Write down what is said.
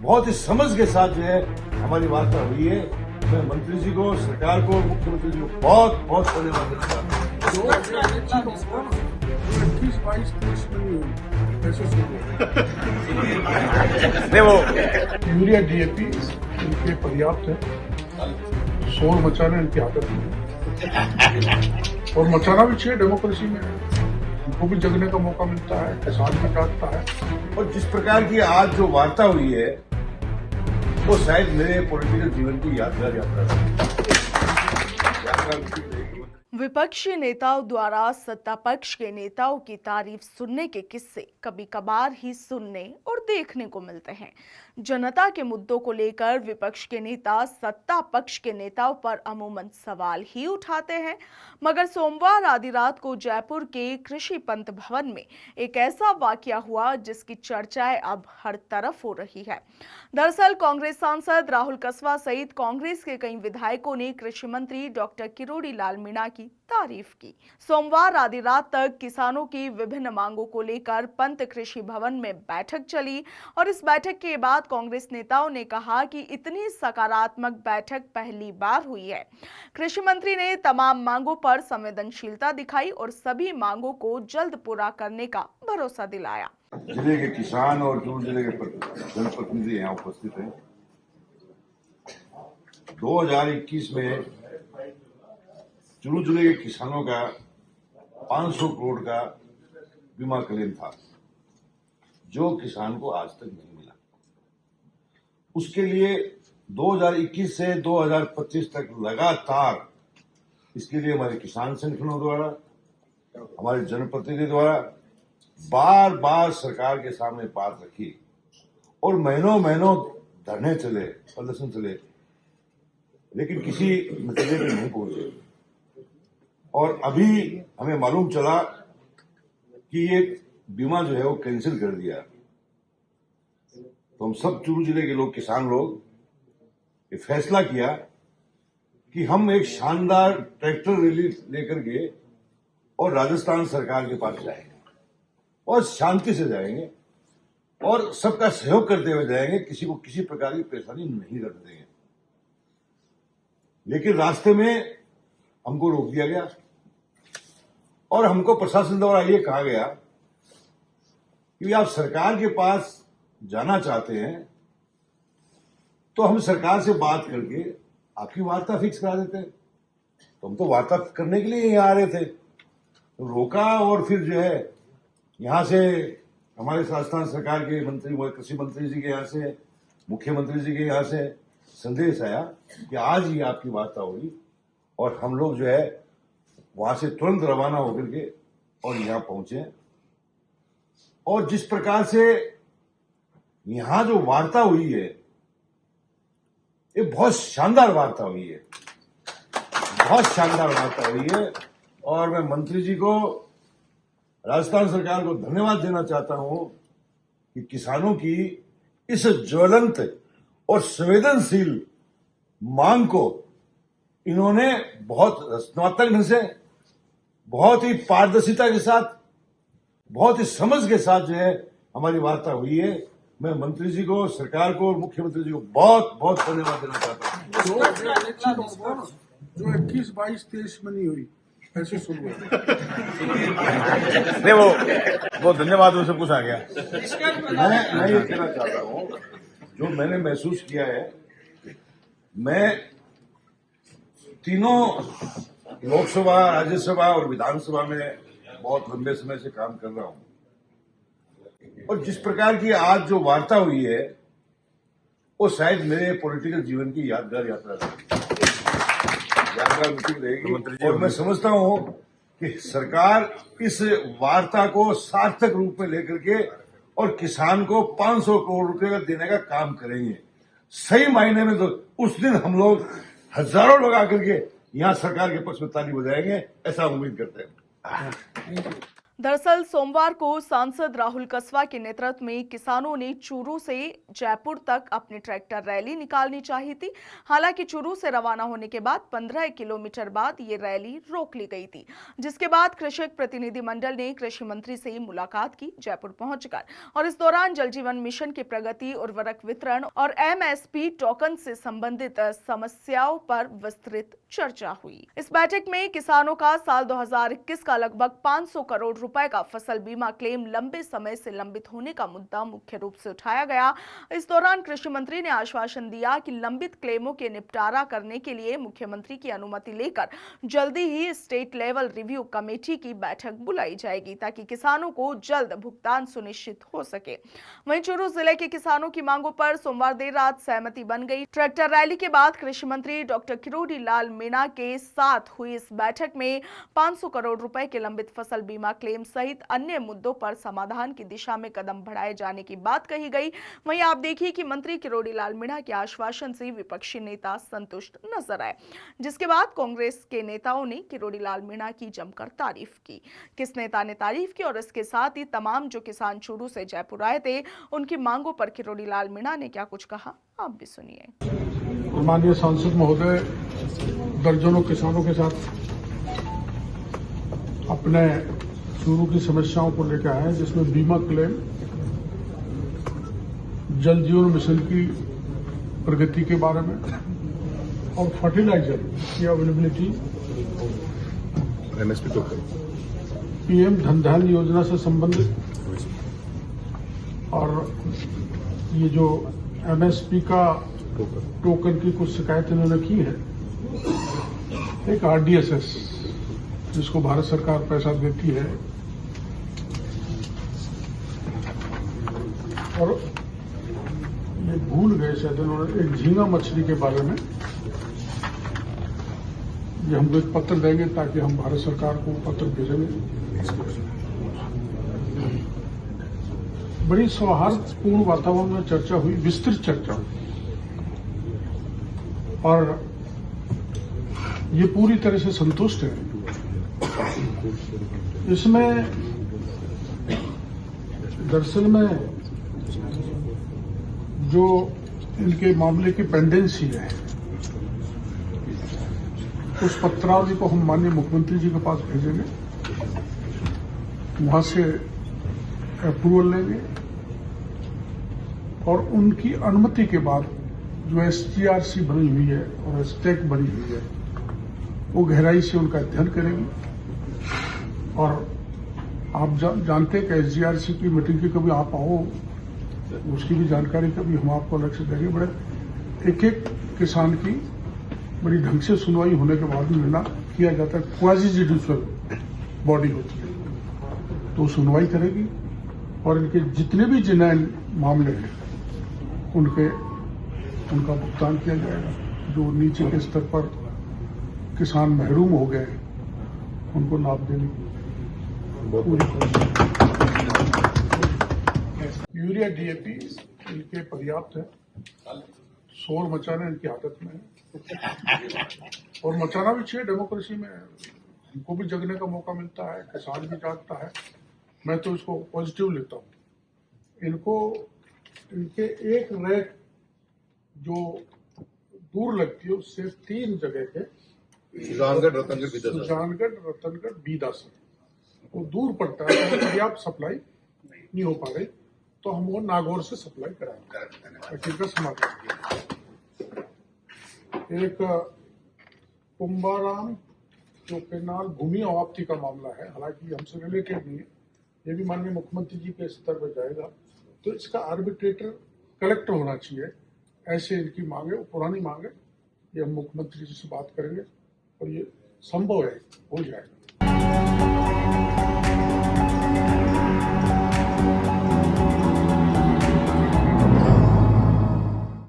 बहुत ही समझ के साथ जो है हमारी वार्ता हुई है। मैं मंत्री जी को, सरकार को, मुख्यमंत्री जी को बहुत बहुत धन्यवाद देना चाहता हूँ। 21-22-23 में नहीं हुई, ऐसे शुरू नहीं वो यूरिया डीएपी इनके पर्याप्त है। शोर मचाना इनकी आदत नहीं है और मचाना भी चाहिए, डेमोक्रेसी में उनको भी जगने का मौका मिलता है, किसान भी जागता है। और जिस प्रकार की आज जो वार्ता हुई है वो शायद मेरे पॉलिटिकल जीवन की यादगार यात्रा है। विपक्षी नेताओं द्वारा सत्ता पक्ष के नेताओं की तारीफ सुनने के किस्से कभी कभार ही सुनने और देखने को मिलते हैं। जनता के मुद्दों को लेकर विपक्ष के नेता सत्ता पक्ष के नेताओं पर अमूमन सवाल ही उठाते हैं, मगर सोमवार आधी रात को जयपुर के कृषि पंत भवन में एक ऐसा वाकया हुआ जिसकी चर्चाएं अब हर तरफ हो रही है। दरअसल कांग्रेस सांसद राहुल कसवा सहित कांग्रेस के कई विधायकों ने कृषि मंत्री डॉक्टर किरोड़ी लाल मीणा की तारीफ की। सोमवार आधी रात तक किसानों की विभिन्न मांगों को लेकर पंत कृषि भवन में बैठक चली और इस बैठक के बाद कांग्रेस नेताओं ने कहा कि इतनी सकारात्मक बैठक पहली बार हुई है। कृषि मंत्री ने तमाम मांगों पर संवेदनशीलता दिखाई और सभी मांगों को जल्द पूरा करने का भरोसा दिलाया। जिले के किसान और चूरू जिले के जनप्रतिनिधि यहाँ उपस्थित हैं। 2021 में चूरू जिले के किसानों का 500 करोड़ का बीमा क्लेम था, जो किसान को आज तक नहीं मिला। उसके लिए 2021 से 2025 तक लगातार इसके लिए हमारे किसान संगठनों द्वारा, हमारे जनप्रतिनिधि द्वारा बार बार सरकार के सामने बात रखी और महीनों महीनों धरने चले, प्रदर्शन चले, लेकिन किसी नतीजे पे नहीं पहुंचे। और अभी हमें मालूम चला कि ये बीमा जो है वो कैंसिल कर दिया। तो हम सब चूरू जिले के लोग, किसान लोग, ये फैसला किया कि हम एक शानदार ट्रैक्टर रैली लेकर के और राजस्थान सरकार के पास जाएंगे और शांति से जाएंगे और सबका सहयोग करते हुए जाएंगे, किसी को किसी प्रकार की परेशानी नहीं रख देंगे। लेकिन रास्ते में हमको रोक दिया गया और हमको प्रशासन द्वारा ये कहा गया कि आप सरकार के पास जाना चाहते हैं तो हम सरकार से बात करके आपकी वार्ता फिक्स करा देते हैं। तो हम तो वार्ता करने के लिए यहीं आ रहे थे, तो रोका और फिर जो है यहाँ से हमारे राजस्थान सरकार के मंत्री, कृषि मंत्री जी के यहाँ से, मुख्यमंत्री जी के यहाँ से संदेश आया कि आज ही आपकी वार्ता होगी। और हम लोग जो है वहां से तुरंत रवाना होकर के और यहाँ पहुंचे। और जिस प्रकार से यहाँ जो वार्ता हुई है, ये बहुत शानदार वार्ता हुई है, बहुत शानदार वार्ता हुई है। और मैं मंत्री जी को, राजस्थान सरकार को धन्यवाद देना चाहता हूं कि किसानों की इस ज्वलंत और संवेदनशील मांग को इन्होंने बहुत रचनात्मक ढंग से, बहुत ही पारदर्शिता के साथ, बहुत ही समझ के साथ जो है हमारी वार्ता हुई है। मैं मंत्री जी को, सरकार को और मुख्यमंत्री जी को बहुत बहुत धन्यवाद देना चाहता हूँ। जो 21-22-23 में नहीं हुई, ऐसे शुरू नहीं वो धन्यवाद वो सब कुछ आ गया। मैं ये कहना चाहता हूँ, जो मैंने महसूस किया है, मैं तीनों लोकसभा, राज्यसभा और विधानसभा में बहुत लंबे समय से काम कर रहा हूँ और जिस प्रकार की आज जो वार्ता हुई है वो शायद मेरे पॉलिटिकल जीवन की यादगार यात्रा मीटिंग रहेगी। और मैं समझता हूँ कि सरकार इस वार्ता को सार्थक रूप में लेकर के और किसान को 500 करोड़ रुपए का देने का काम करेंगे। सही मायने में तो उस दिन हम लोग हजारों लोग आकर के यहाँ सरकार के पक्ष में ताली बजाएंगे, ऐसा उम्मीद करते हैं। दरअसल सोमवार को सांसद राहुल कसवा के नेतृत्व में किसानों ने चूरू से जयपुर तक अपनी ट्रैक्टर रैली निकालनी चाहिए थी। हालांकि चूरू से रवाना होने के बाद 15 किलोमीटर बाद ये रैली रोक ली गई थी, जिसके बाद कृषक प्रतिनिधि मंडल ने कृषि मंत्री से मुलाकात की जयपुर पहुंचकर, और इस दौरान जल जीवन मिशन की प्रगति, उर्वरक वितरण और MSP टोकन से संबंधित समस्याओं पर विस्तृत चर्चा हुई। इस बैठक में किसानों का साल 2021 का लगभग 500 करोड़ रुपए का फसल बीमा क्लेम लंबे समय से लंबित होने का मुद्दा मुख्य रूप से उठाया गया। इस दौरान कृषि मंत्री ने आश्वासन दिया कि लंबित क्लेमों के निपटारा करने के लिए मुख्यमंत्री की अनुमति लेकर जल्दी ही स्टेट लेवल रिव्यू कमेटी की बैठक बुलाई जाएगी, ताकि किसानों को जल्द भुगतान सुनिश्चित हो सके। वहीं चूरू जिले के किसानों की मांगों पर सोमवार देर रात सहमति बन गई। ट्रैक्टर रैली के बाद कृषि मंत्री डॉक्टर किरोड़ी लाल मीणा के साथ हुई इस बैठक में 500 करोड़ रुपए के लंबित फसल बीमा क्लेम सहित अन्य मुद्दों पर समाधान की दिशा में कदम बढ़ाए जाने की बात कही गई। वहीं आप देखिए कि मंत्री किरोड़ी लाल मीणा के आश्वासन से विपक्षी नेता संतुष्ट नजर आए, जिसके बाद कांग्रेस के नेताओं ने किरोड़ी लाल मीणा की जमकर तारीफ की। किस नेता ने तारीफ की और इसके साथ ही तमाम जो किसान चूरू से जयपुर आए थे, उनकी मांगों पर किरोड़ी लाल मीणा ने क्या कुछ कहा, आप भी सुनिए। माननीय सांसद महोदय दर्जनों किसानों के साथ अपने चूरू की समस्याओं को लेकर आए, जिसमें बीमा क्लेम, जल जीवन मिशन की प्रगति के बारे में और फर्टिलाइजर की अवेलेबिलिटी, MSP टोकन, PM धन धान्य योजना से संबंधित, और ये जो MSP का टोकन की कुछ शिकायत इन्होंने की है। एक RDSS जिसको भारत सरकार पैसा देती है, और ये भूल गए शायद इन्होंने एक झींगा मछली के बारे में, ये हमको एक पत्र देंगे ताकि हम भारत सरकार को पत्र भेजेंगे। बड़ी सौहार्दपूर्ण वातावरण में चर्चा हुई, विस्तृत चर्चा हुई, और ये पूरी तरह से संतुष्ट है। इसमें दरअसल में जो इनके मामले की पेंडेंसी है, उस पत्रावली को हम माननीय मुख्यमंत्री जी के पास भेजेंगे, वहां से अप्रूवल लेंगे, और उनकी अनुमति के बाद जो SGRC बनी हुई है और स्टेक बनी हुई है, वो गहराई से उनका अध्ययन करेंगे। और आप जानते हैं कि SGRC की मीटिंग की कभी आप आओ, उसकी भी जानकारी कभी हम आपको अलग से देंगे। बड़े एक एक किसान की बड़ी ढंग से सुनवाई होने के बाद निर्णय किया जाता है। क्वाजी जुडिशियल बॉडी होती है, तो सुनवाई करेगी, और इनके जितने भी जिनैन मामले हैं उनका भुगतान किया जाएगा। जो नीचे के स्तर पर किसान महरूम हो गए, उनको लाभ देने की पूरी यूरिया DAP इनके पर्याप्त है। शोर मचाना इनकी आदत में है, और मचाना भी चाहिए। डेमोक्रेसी में हमको भी जगने का मौका मिलता है, किसान भी जागता है। मैं तो इसको पॉजिटिव लेता हूँ। इनके एक रैक जो दूर लगती है, उससे 3 जगह के सुजानगढ़, रतनगढ़, बीदा से वो दूर पड़ता है, तो पर्याप्त सप्लाई नहीं हो पा रही, तो हम वो नागौर से सप्लाई कराएंगे। समाधान एक कुंभाराम जो केनाल भूमि अवाप्ति का मामला है, हालांकि हमसे रिलेटेड नहीं है, ये भी माननीय मुख्यमंत्री जी के स्तर पर जाएगा, तो इसका आर्बिट्रेटर कलेक्टर होना चाहिए। ऐसे इनकी मांगे, पुरानी मांगे, ये हम मुख्यमंत्री जी से बात करेंगे, और ये संभव है, हो जाएगा।